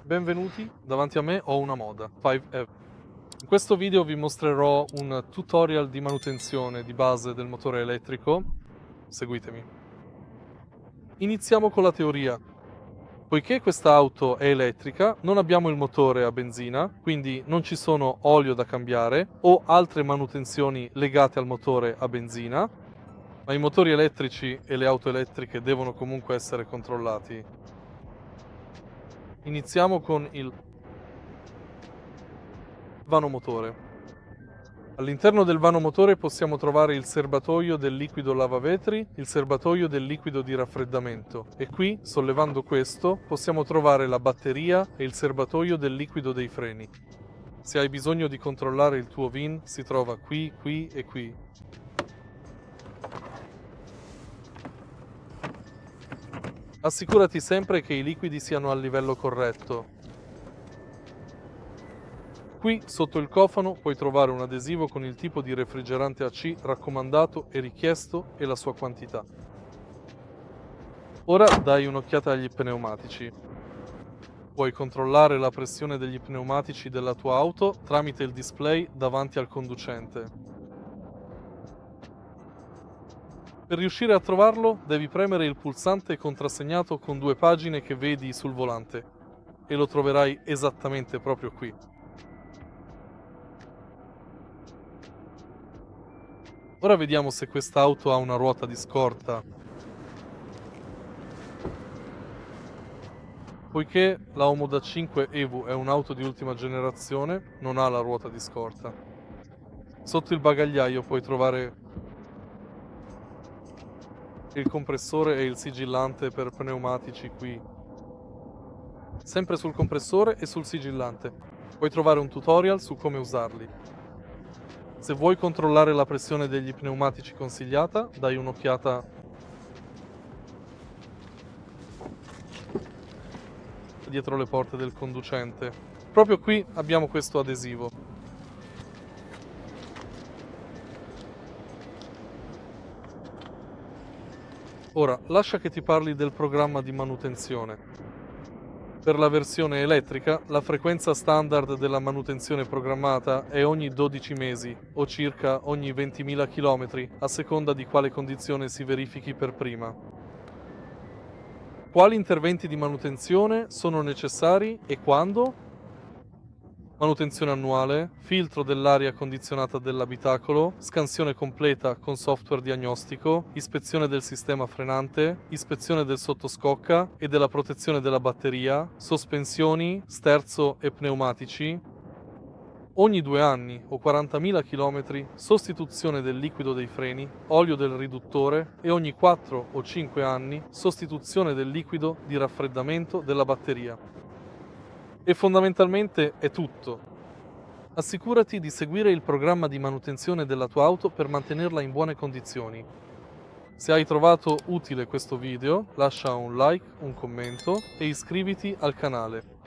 Benvenuti, davanti a me ho una Moda 5F. In questo video vi mostrerò un tutorial di manutenzione di base del motore elettrico. Seguitemi. Iniziamo con la teoria. Poiché questa auto è elettrica, non abbiamo il motore a benzina, quindi non ci sono olio da cambiare o altre manutenzioni legate al motore a benzina, ma i motori elettrici e le auto elettriche devono comunque essere controllati. Iniziamo con il vano motore. All'interno del vano motore possiamo trovare il serbatoio del liquido lavavetri, il serbatoio del liquido di raffreddamento e qui, sollevando questo, possiamo trovare la batteria e il serbatoio del liquido dei freni. Se hai bisogno di controllare il tuo VIN, si trova qui, qui e qui. Assicurati sempre che i liquidi siano al livello corretto. Qui, sotto il cofano, puoi trovare un adesivo con il tipo di refrigerante AC raccomandato e richiesto e la sua quantità. Ora dai un'occhiata agli pneumatici. Puoi controllare la pressione degli pneumatici della tua auto tramite il display davanti al conducente. Per riuscire a trovarlo, devi premere il pulsante contrassegnato con 2 pagine che vedi sul volante e lo troverai esattamente proprio qui. Ora vediamo se quest'auto ha una ruota di scorta. Poiché la Omoda 5 Evo è un'auto di ultima generazione, non ha la ruota di scorta. Sotto il bagagliaio puoi trovare il compressore e il sigillante per pneumatici qui. Sempre sul compressore e sul sigillante. Puoi trovare un tutorial su come usarli. Se vuoi controllare la pressione degli pneumatici consigliata, dai un'occhiata dietro le porte del conducente. Proprio qui abbiamo questo adesivo. Ora, lascia che ti parli del programma di manutenzione. Per la versione elettrica, la frequenza standard della manutenzione programmata è ogni 12 mesi o circa ogni 20.000 km, a seconda di quale condizione si verifichi per prima. Quali interventi di manutenzione sono necessari e quando? Manutenzione annuale, filtro dell'aria condizionata dell'abitacolo, scansione completa con software diagnostico, ispezione del sistema frenante, ispezione del sottoscocca e della protezione della batteria, sospensioni, sterzo e pneumatici. Ogni 2 anni o 40.000 km, sostituzione del liquido dei freni, olio del riduttore e ogni 4 o 5 anni, sostituzione del liquido di raffreddamento della batteria. E fondamentalmente è tutto. Assicurati di seguire il programma di manutenzione della tua auto per mantenerla in buone condizioni. Se hai trovato utile questo video, lascia un like, un commento e iscriviti al canale.